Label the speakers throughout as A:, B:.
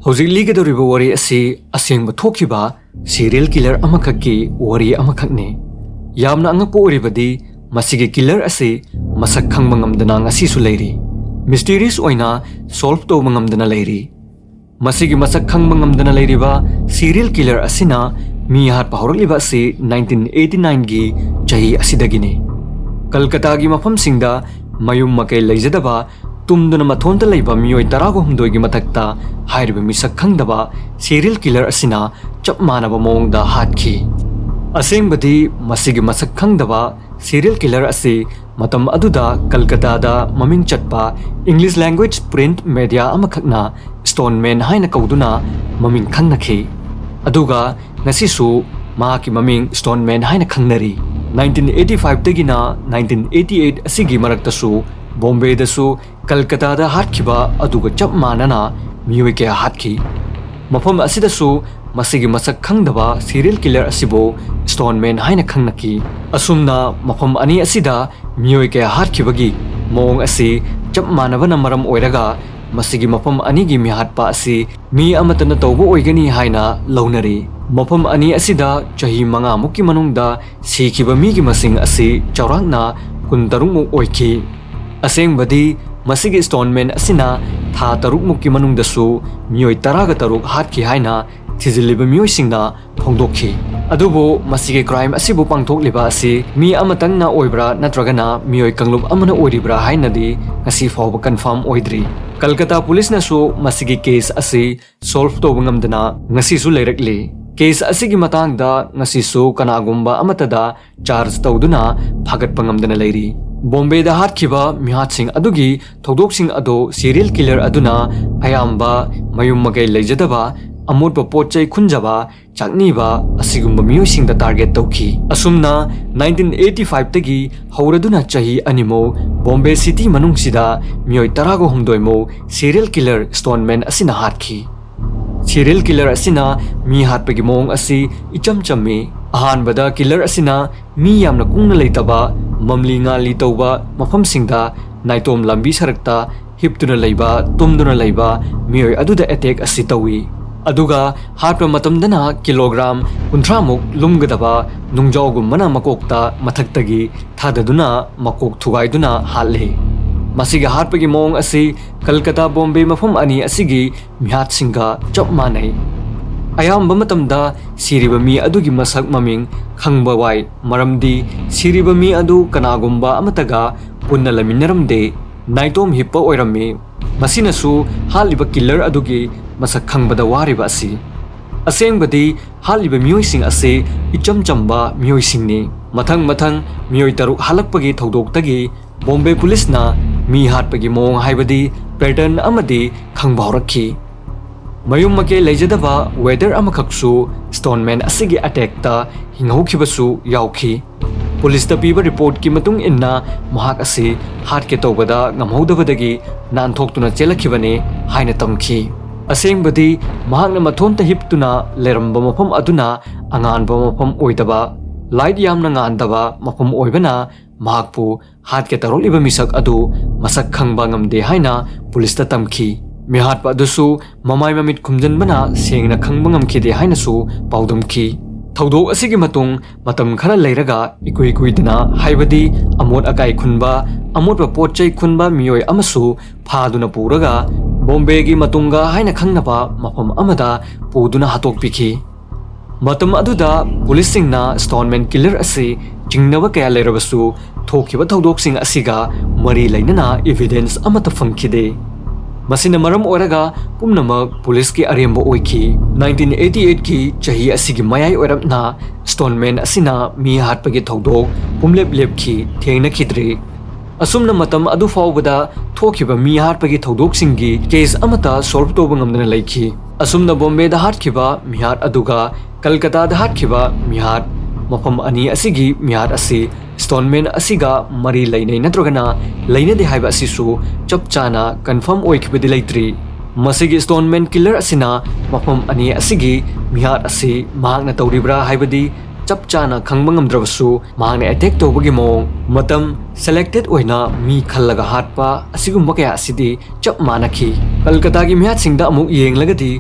A: ꯍꯧꯖꯤꯛ ꯂꯤꯒꯗꯧꯔꯤꯕ ꯋꯥꯔꯤ ꯑꯁꯤ ꯑꯁꯦꯡꯕ ꯊꯣꯛꯈꯤꯕ ꯁꯤꯔꯤꯌꯦꯜ ꯀꯤꯂꯔ ꯑꯃꯈꯛꯀꯤ ꯋꯥꯔꯤ ꯑꯃꯈꯛꯅꯤ꯫ ꯌꯥꯝꯅ ꯑꯉꯛꯄ ꯑꯣꯏꯔꯤꯕꯗꯤ ꯃꯁꯤꯒꯤ ꯀꯤꯂꯔ ꯑꯁꯤ ꯃꯁꯛ ꯈꯪꯕ ꯉꯝꯗꯅ ꯉꯁꯤꯁꯨ ꯂꯩꯔꯤ꯫ ꯃꯤꯁꯇꯤꯔꯤꯌꯁ ꯑꯣꯏꯅ ꯁꯣꯜꯕ ꯇꯧꯕ ꯉꯝꯗꯅ ꯂꯩꯔꯤ꯫ ꯃꯁꯤꯒꯤ ꯃꯁꯛ ꯈꯪꯕ ꯉꯝꯗꯅ ꯂꯩꯔꯤꯕ ꯁꯤꯔꯤꯌꯦꯜ ꯀꯤꯂꯔ ꯑꯁꯤꯅ ꯃꯤ ꯍꯥꯠꯄ ꯍꯧꯔꯛꯂꯤꯕ ꯑꯁꯤ 1989ꯒꯤ ꯆꯍꯤ ꯑꯁꯤꯗꯒꯤꯅꯤ꯫ ꯀꯜꯀꯇꯥꯒꯤ ꯃꯐꯝꯁꯤꯡꯗ ꯃꯌꯨꯝ ꯃꯀꯩ ꯂꯩꯖꯗꯕ ꯇꯨꯝꯗꯨꯅ ꯃꯊꯣꯟꯇ ꯂꯩꯕ ꯃꯤꯑꯣꯏ 19ꯒꯤ ꯃꯊꯛꯇ ꯍꯥꯏꯔꯤꯕ ꯃꯤꯁꯛ ꯈꯪꯗꯕ ꯁꯤꯔꯤꯌꯦꯜ ꯀꯤꯂꯔ ꯑꯁꯤꯅ ꯆꯞ ꯃꯥꯟꯅꯕ ꯃꯑꯣꯡꯗ ꯍꯥꯠꯈꯤ꯫ ꯑꯁꯦꯡꯕꯗꯤ ꯃꯁꯤꯒꯤ ꯃꯁꯛ ꯈꯪꯗꯕ ꯁꯤꯔꯤꯌꯦꯜ ꯀꯤꯂꯔ ꯑꯁꯤ ꯃꯇꯝ ꯑꯗꯨꯗ ꯀꯜꯀꯇꯥꯗ ꯃꯃꯤꯡ ꯆꯠꯄ ꯏꯪꯂꯤꯁ ꯂꯦꯡꯒ꯭ꯋꯦꯖ ꯄ꯭ꯔꯤꯟꯠ ꯃꯦꯗꯤꯌꯥ ꯑꯃꯈꯛꯅ ꯁ꯭ꯇꯣꯟꯃꯦꯟ ꯍꯥꯏꯅ ꯀꯧꯗꯨꯅ ꯃꯃꯤꯡ ꯈꯪꯅꯈꯤ꯫ ꯑꯗꯨꯒ ꯉꯁꯤꯁꯨ ꯃꯍꯥꯛꯀꯤ ꯃꯃꯤꯡ ꯁ꯭ꯇꯣꯟꯃꯦꯟ ꯍꯥꯏꯅ ꯈꯪꯅꯔꯤ꯫ 1985ꯗꯒꯤꯅ 1988 ꯑꯁꯤꯒꯤ ꯃꯔꯛꯇꯁꯨ ꯕꯣꯝꯕꯦꯗꯁꯨ ꯀꯜꯀꯇꯥꯗ ꯍꯥꯠꯈꯤꯕ ꯑꯗꯨꯒ ꯆꯞ ꯃꯥꯟꯅꯅ ꯃꯤꯑꯣꯏ ꯀꯌꯥ ꯍꯥꯠꯈꯤ꯫ ꯃꯐꯝ ꯑꯁꯤꯗꯁꯨ ꯃꯁꯤꯒꯤ ꯃꯁꯛ ꯈꯪꯗꯕ ꯁꯤꯔꯤꯌꯦꯜ ꯀꯤꯂꯔ ꯑꯁꯤꯕꯨ ꯁ꯭ꯇꯣꯟꯃꯦꯟ ꯍꯥꯏꯅ ꯈꯪꯅꯈꯤ꯫ ꯑꯁꯨꯝꯅ ꯃꯐꯝ ꯑꯅꯤ ꯑꯁꯤꯗ ꯃꯤꯑꯣꯏ ꯀꯌꯥ ꯍꯥꯠꯈꯤꯕꯒꯤ ꯃꯑꯣꯡ ꯑꯁꯤ ꯆꯞ ꯃꯥꯟꯅꯕꯅ ꯃꯔꯝ ꯑꯣꯏꯔꯒ ꯃꯁꯤꯒꯤ ꯃꯐꯝ ꯑꯅꯤꯒꯤ ꯃꯤꯍꯥꯠꯄ ꯑꯁꯤ ꯃꯤ ꯑꯃꯠꯇꯅ ꯇꯧꯕ ꯑꯣꯏꯒꯅꯤ ꯍꯥꯏꯅ ꯂꯧꯅꯔꯤ꯫ ꯃꯐꯝ ꯑꯅꯤ ꯑꯁꯤꯗ ꯆꯍꯤ 5ꯃꯨꯛꯀꯤ ꯃꯅꯨꯡꯗ ꯁꯤꯈꯤꯕ ꯃꯤꯒꯤ ꯃꯁꯤꯡ ꯑꯁꯤ ꯆꯥꯎꯔꯥꯛꯅ 13ꯃꯨꯛ ꯑꯣꯏꯈꯤ꯫ ꯑꯁꯦꯡꯕꯗꯤ ꯃꯁꯤꯒꯤ ꯁ꯭ꯇꯣꯟꯃꯦꯟ ꯑꯁꯤꯅ ꯊꯥ 6ꯃꯨꯛꯀꯤ ꯃꯅꯨꯡꯗꯁꯨ ꯃꯤꯑꯣꯏ 13 ꯍꯥꯠꯈꯤ ꯍꯥꯏꯅ ꯊꯤꯖꯤꯜꯂꯤꯕ ꯃꯤꯑꯣꯏꯁꯤꯡꯅ ꯐꯣꯡꯗꯣꯛꯈꯤ꯫ ꯑꯗꯨꯕꯨ ꯃꯁꯤꯒꯤ ꯀ꯭ꯔꯥꯏꯝ ꯑꯁꯤꯕꯨ ꯄꯥꯡꯊꯣꯛꯂꯤꯕ ꯑꯁꯤ ꯃꯤ ꯑꯃꯇꯪꯅ ꯑꯣꯏꯕ꯭ꯔꯥ ꯅꯠꯇ꯭ꯔꯒꯅ ꯃꯤꯑꯣꯏ ꯀꯥꯡꯂꯨꯞ ꯑꯃꯅ ꯑꯣꯏꯔꯤꯕ꯭ꯔꯥ ꯍꯥꯏꯅꯗꯤ ꯉꯁꯤ ꯐꯥꯎꯕ ꯀꯟꯐꯥꯔꯝ ꯑꯣꯏꯗ꯭ꯔꯤ꯫ ꯀꯜꯀꯇꯥ ꯄꯨꯂꯤꯁꯅꯁꯨ ꯃꯁꯤꯒꯤ ꯀꯦꯁ ꯑꯁꯤ ꯁꯣꯜꯕ ꯇꯧꯕ ꯉꯝꯗꯅ ꯉꯁꯤꯁꯨ ꯂꯩꯔꯛꯂꯤ꯫ ꯀꯦꯁ ꯑꯁꯤꯒꯤ ꯃꯇꯥꯡꯗ ꯉꯁꯤꯁꯨ ꯀꯅꯥꯒꯨꯝꯕ ꯑꯃꯠꯇꯗ ꯆꯥꯔꯖ ꯇꯧꯗꯨꯅ ꯐꯥꯒꯠꯄ ꯉꯝꯗꯅ ꯂꯩꯔꯤ꯫ ꯕꯣꯝꯕꯦꯗ ꯍꯥꯠꯈꯤꯕ ꯃꯤꯍꯥꯠꯁꯤꯡ ꯑꯗꯨꯒꯤ ꯊꯧꯗꯣꯛꯁꯤꯡ ꯑꯗꯨ ꯁꯤꯔꯤꯌꯦꯜ ꯀꯤꯂꯔ ꯑꯗꯨꯅ ꯑꯌꯥꯝꯕ ꯃꯌꯨꯝ ꯃꯀꯩ ꯂꯩꯖꯗꯕ, ꯑꯃꯣꯠꯄ ꯄꯣꯠꯆꯩ ꯈꯨꯟꯖꯕ, ꯆꯥꯛꯅꯤꯕ ꯑꯁꯤꯒꯨꯝꯕ ꯃꯤꯑꯣꯏꯁꯤꯡꯗ ꯇꯥꯔꯒꯦꯠ ꯇꯧꯈꯤ꯫ ꯑꯁꯨꯝꯅ 1985ꯗꯒꯤ ꯍꯧꯔꯗꯨꯅ ꯆꯍꯤ 2ꯃꯨꯛ ꯕꯣꯝꯕꯦ ꯁꯤꯇꯤ ꯃꯅꯨꯡꯁꯤꯗ ꯃꯤꯑꯣꯏ 19ꯃꯨꯛ ꯁꯤꯔꯤꯌꯦꯜ ꯀꯤꯂꯔ ꯁ꯭ꯇꯣꯟꯃꯦꯟ ꯑꯁꯤꯅ ꯍꯥꯠꯈꯤ꯫ ꯁꯤꯔꯤꯌꯦꯜ ꯀꯤꯂꯔ ꯑꯁꯤꯅ ꯃꯤ ꯍꯥꯠꯄꯒꯤ ꯃꯑꯣꯡ ꯑꯁꯤ ꯏꯆꯝ ꯆꯝꯃꯤ꯫ ꯑꯍꯥꯟꯕꯗ ꯀꯤꯂꯔ ꯑꯁꯤꯅ ꯃꯤ ꯌꯥꯝꯅ ꯀꯨꯡꯅ ꯂꯩꯇꯕ, ꯃꯝꯂꯤ ꯉꯥꯜꯂꯤ ꯇꯧꯕ ꯃꯐꯝꯁꯤꯡꯗ ꯅꯥꯏꯇꯣꯝ ꯂꯝꯕꯤ ꯁꯔꯛꯇ ꯍꯤꯞꯇꯨꯅ ꯂꯩꯕ, ꯇꯨꯝꯗꯨꯅ ꯂꯩꯕ ꯃꯤꯑꯣꯏ ꯑꯗꯨꯗ ꯑꯦꯇꯦꯛ ꯑꯁꯤ ꯇꯧꯏ꯫ ꯑꯗꯨꯒ ꯍꯥꯠꯄ ꯃꯇꯝꯗꯅ ꯀꯤꯂꯣꯒ꯭ꯔꯥꯝ 30ꯃꯨꯛ ꯂꯨꯝꯒꯗꯕ ꯅꯨꯡꯖꯥꯎꯒꯨꯝꯕꯅ ꯃꯀꯣꯛꯇ ꯃꯊꯛꯇꯒꯤ ꯊꯥꯗꯗꯨꯅ ꯃꯀꯣꯛ ꯊꯨꯒꯥꯏꯗꯨꯅ ꯍꯥꯠꯂꯤ꯫ ꯃꯁꯤꯒꯤ ꯍꯥꯠꯄꯒꯤ ꯃꯑꯣꯡ ꯑꯁꯤ ꯀꯜꯀꯇꯥ ꯕꯣꯝꯕꯦ ꯃꯐꯝ ꯑꯅꯤ ꯑꯁꯤꯒꯤ ꯃꯤꯍꯥꯠꯁꯤꯡꯒ ꯆꯞ ꯃꯥꯟꯅꯩ꯫ ꯑꯌꯥꯝꯕ ꯃꯇꯝꯗ ꯁꯤꯔꯤꯕ ꯃꯤ ꯑꯗꯨꯒꯤ ꯃꯁꯛ ꯃꯃꯤꯡ ꯈꯪꯕ ꯋꯥꯏ, ꯃꯔꯝꯗꯤ ꯁꯤꯔꯤꯕ ꯃꯤ ꯑꯗꯨ ꯀꯅꯥꯒꯨꯝꯕ ꯑꯃꯠꯇꯒ ꯄꯨꯟꯅ ꯂꯩꯃꯤꯟꯅꯔꯝꯗꯦ, ꯅꯥꯏꯇꯣꯝ ꯍꯤꯞꯄ ꯑꯣꯏꯔꯝꯃꯤ꯫ ꯃꯁꯤꯅꯁꯨ ꯍꯥꯠꯂꯤꯕ ꯀꯤꯂꯔ ꯑꯗꯨꯒꯤ ꯃꯁꯛ ꯈꯪꯕꯗ ꯋꯥꯔꯤꯕ ꯑꯁꯤ꯫ ꯑꯁꯦꯡꯕꯗꯤ ꯍꯥꯠꯂꯤꯕ ꯃꯤꯑꯣꯏꯁꯤꯡ ꯑꯁꯤ ꯏꯆꯝ ꯆꯝꯕ ꯃꯤꯑꯣꯏꯁꯤꯡꯅꯤ꯫ ꯃꯊꯪ ꯃꯤꯑꯣꯏ 6 ꯍꯥꯠꯂꯛꯄꯒꯤ ꯊꯧꯗꯣꯛꯇꯒꯤ ꯕꯣꯝꯕꯦ ꯄꯨꯂꯤꯁꯅ ꯃꯤ ꯍꯥꯠꯄꯒꯤ ꯃꯑꯣꯡ ꯍꯥꯏꯕꯗꯤ ꯄꯦꯇꯔꯟ ꯑꯃꯗꯤ ꯈꯪꯕ ꯍꯧꯔꯛꯈꯤ꯫ ꯃꯌꯨꯝ ꯃꯀꯩ ꯂꯩꯖꯗꯕ ꯋꯦꯗꯔ ꯑꯃꯈꯛꯁꯨ ꯁ꯭ꯇꯣꯟꯃꯦꯟ ꯑꯁꯤꯒꯤ ꯑꯦꯇꯦꯛꯇ ꯍꯤꯡꯍꯧꯈꯤꯕꯁꯨ ꯌꯥꯎꯈꯤ꯫ ꯄꯨꯂꯤꯁꯇ ꯄꯤꯕ ꯔꯤꯄꯣꯔꯠꯀꯤ ꯃꯇꯨꯡ ꯏꯟꯅ ꯃꯍꯥꯛ ꯑꯁꯤ ꯍꯥꯠꯀꯦ ꯇꯧꯕꯗ ꯉꯝꯍꯧꯗꯕꯗꯒꯤ ꯅꯥꯟꯊꯣꯛꯇꯨꯅ ꯆꯦꯜꯂꯛꯈꯤꯕꯅꯤ ꯍꯥꯏꯅ ꯇꯝꯈꯤ꯫ ꯑꯁꯦꯡꯕꯗꯤ ꯃꯍꯥꯛꯅ ꯃꯊꯣꯟꯇ ꯍꯤꯞꯇꯨꯅ ꯂꯩꯔꯝꯕ ꯃꯐꯝ ꯑꯗꯨꯅ ꯑꯉꯥꯟꯕ ꯃꯐꯝ ꯑꯣꯏꯗꯕ, ꯂꯥꯏꯠ ꯌꯥꯝꯅ ꯉꯥꯟꯗꯕ ꯃꯐꯝ ꯑꯣꯏꯕꯅ ꯃꯍꯥꯛꯄꯨ ꯍꯥꯠꯀꯦ ꯇꯧꯔꯛꯂꯤꯕ ꯃꯤꯁꯛ ꯑꯗꯨ ꯃꯁꯛ ꯈꯪꯕ ꯉꯝꯗꯦ ꯍꯥꯏꯅ ꯄꯨꯂꯤꯁꯇ ꯇꯝꯈꯤ꯫ ꯃꯤꯍꯥꯠꯄ ꯑꯗꯨꯁꯨ ꯃꯃꯥꯏ ꯃꯃꯤꯠ ꯈꯨꯝꯖꯤꯟꯕꯅ ꯁꯦꯡꯅ ꯈꯪꯕ ꯉꯝꯈꯤꯗꯦ ꯍꯥꯏꯅꯁꯨ ꯄꯥꯎꯗꯝꯈꯤ꯫ ꯊꯧꯗꯣꯛ ꯑꯁꯤꯒꯤ ꯃꯇꯨꯡ ꯃꯇꯝ ꯈꯔ ꯂꯩꯔꯒ ꯏꯀꯨꯏ ꯀꯨꯏꯗꯅ ꯍꯥꯏꯕꯗꯤ ꯑꯃꯣꯠ ꯑꯀꯥꯏ ꯈꯨꯟꯕ, ꯑꯃꯣꯠꯄ ꯄꯣꯠꯆꯩ ꯈꯨꯟꯕ ꯃꯤꯑꯣꯏ ꯑꯃꯁꯨ ꯐꯥꯗꯨꯅ ꯄꯨꯔꯒ ꯕꯣꯝꯕꯦꯒꯤ ꯃꯇꯨꯡꯒ ꯍꯥꯏꯅ ꯈꯪꯅꯕ ꯃꯐꯝ ꯑꯃꯗ ꯄꯨꯗꯨꯅ ꯍꯥꯠꯇꯣꯛꯄꯤꯈꯤ꯫ ꯃꯇꯝ ꯑꯗꯨꯗ ꯄꯨꯂꯤꯁꯁꯤꯡꯅ ꯁ꯭ꯇꯣꯟꯃꯦꯟ ꯀꯤꯂꯔ ꯑꯁꯤ ꯆꯤꯡꯅꯕ ꯀꯌꯥ ꯂꯩꯔꯕꯁꯨ ꯊꯣꯛꯈꯤꯕ ꯊꯧꯗꯣꯛꯁꯤꯡ ꯑꯁꯤꯒ ꯃꯔꯤ ꯂꯩꯅꯅ ꯏꯚꯤꯗꯦꯟꯁ ꯑꯃꯠꯇ ꯐꯪꯈꯤꯗꯦ꯫ ꯃꯁꯤꯅ ꯃꯔꯝ ꯑꯣꯏꯔꯒ ꯄꯨꯝꯅꯃꯛ ꯄꯨꯂꯤꯁꯀꯤ ꯑꯔꯦꯝꯕ ꯑꯣꯏꯈꯤ꯫ 1988ꯒꯤ ꯆꯍꯤ ꯑꯁꯤꯒꯤ ꯃꯌꯥꯏ ꯑꯣꯏꯔꯞꯅ ꯁ꯭ꯇꯣꯟꯃꯦꯟ ꯑꯁꯤꯅ ꯃꯤ ꯍꯥꯠꯄꯒꯤ ꯊꯧꯗꯣꯛ ꯄꯨꯝꯂꯦꯞ ꯂꯦꯞꯈꯤ, ꯊꯦꯡꯅꯈꯤꯗ꯭ꯔꯤ꯫ ꯑꯁꯨꯝꯅ ꯃꯇꯝ ꯑꯗꯨ ꯐꯥꯎꯕꯗ ꯊꯣꯛꯈꯤꯕ ꯃꯤ ꯍꯥꯠꯄꯒꯤ ꯊꯧꯗꯣꯛꯁꯤꯡꯒꯤ ꯀꯦꯁ ꯑꯃꯠꯇ ꯁꯣꯜꯕ ꯇꯧꯕ ꯉꯝꯗꯅ ꯂꯩꯈꯤ꯫ ꯑꯁꯨꯝꯅ ꯕꯣꯝꯕꯦꯗ ꯍꯥꯠꯈꯤꯕ ꯃꯤꯍꯥꯠ ꯑꯗꯨꯒ ꯀꯜꯀꯇꯥꯗ ꯍꯥꯠꯈꯤꯕ ꯃꯤꯍꯥꯠ, ꯃꯐꯝ ꯑꯅꯤ ꯑꯁꯤꯒꯤ ꯃꯤꯍꯥꯠ ꯑꯁꯤ ꯁ꯭ꯇꯣꯟꯃꯦꯟ ꯑꯁꯤꯒ ꯃꯔꯤ ꯂꯩꯅꯩ ꯅꯠꯇ꯭ꯔꯒꯅ ꯂꯩꯅꯗꯦ ꯍꯥꯏꯕ ꯑꯁꯤꯁꯨ ꯆꯞ ꯆꯥꯅ ꯀꯟꯐꯥꯔꯝ ꯑꯣꯏꯈꯤꯕꯗꯤ ꯂꯩꯇ꯭ꯔꯤ꯫ ꯃꯁꯤꯒꯤ ꯁ꯭ꯇꯣꯟꯃꯦꯟ ꯀꯤꯂꯔ ꯑꯁꯤꯅ ꯃꯐꯝ ꯑꯅꯤ ꯑꯁꯤꯒꯤ ꯃꯤꯍꯥꯠ ꯑꯁꯤ ꯃꯍꯥꯛꯅ ꯇꯧꯔꯤꯕ꯭ꯔꯥ ꯍꯥꯏꯕꯗꯤ chap chana khangba ngamdrabasu mahangna attack tobagi mong matam selected oina mi khallaga hatpa asigumba kaya asidi chap manakhi Kolkata gi mihat singda amuk yenglagadi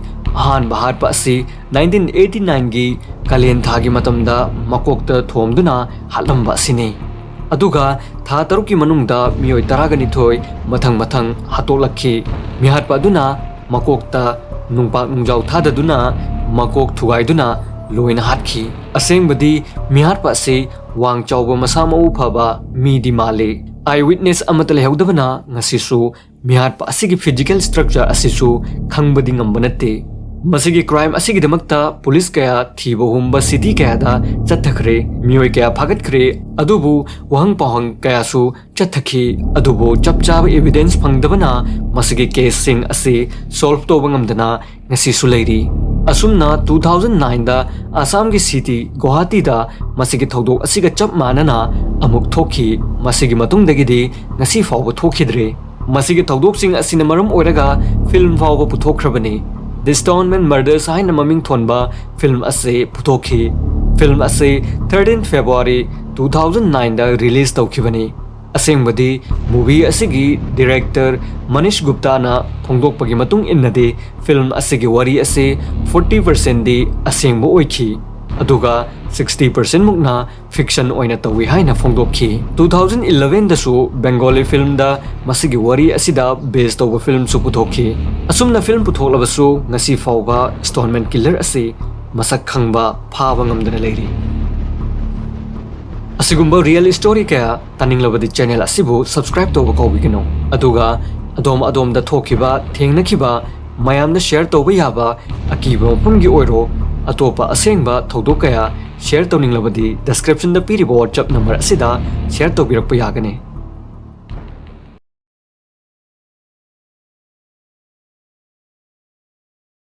A: ahan bahat pa asi 1989 gi kalen thagi matamda makokta thomduna halamba sini aduga tha taruki manungda mioi taragani thoi mathang hatolakhi mihat pa duna makokta nungpak nungjau thadaduna makok thugaiduna loina hatkhi asengbadi mihat pa se wang chawba masa mau phaba mi di male eyewitness amata lehodabana ngasisu mihat pa asigi physical structure asisu khangbadi ngambanatte masigi crime asigi damakta police kaya thibo humba city kaya da chathakre mioi kaya phagat khre adubu wahang pahang kaya su chathaki adubu chapchaba evidence phangdabana masigi case sing ase solve to bangamdana ngasi su leiri asumna 2009 da Assam gi city Guwahati da masigi thodok asiga chap manana amuk thoki masigi matungdagi de ngasi fawba thokhidre masigi thodok sing asina maram oiraga film fawba puthokhrabani The Stoneman Murders haina maming thonba film ase puthokhi film ase 13 February 2009 da release tawkhibani asengbadi movie asigi director Manish Gupta na phongdokpagi matung innade film asigi wari ase 40% di asengbo oikhi aduga 60% mukna fiction oina tawi haina phongdokhi 2011 da su Bengali film da masigi wari asida based over film su puthokhi asumna film puthoklabasu ngasi fawba Stoneman Killer ase masak khangba phaba ngamdana leiri asigumba real story kaya taninglabadi channel asibu subscribe to ko bigino aduga adom da thokiba thengnakiba mayamna share to yaba akiba phumgi oiro atopa asengba thodok kaya share to ninglabadi description da piribo WhatsApp number asida share to birakpa yagane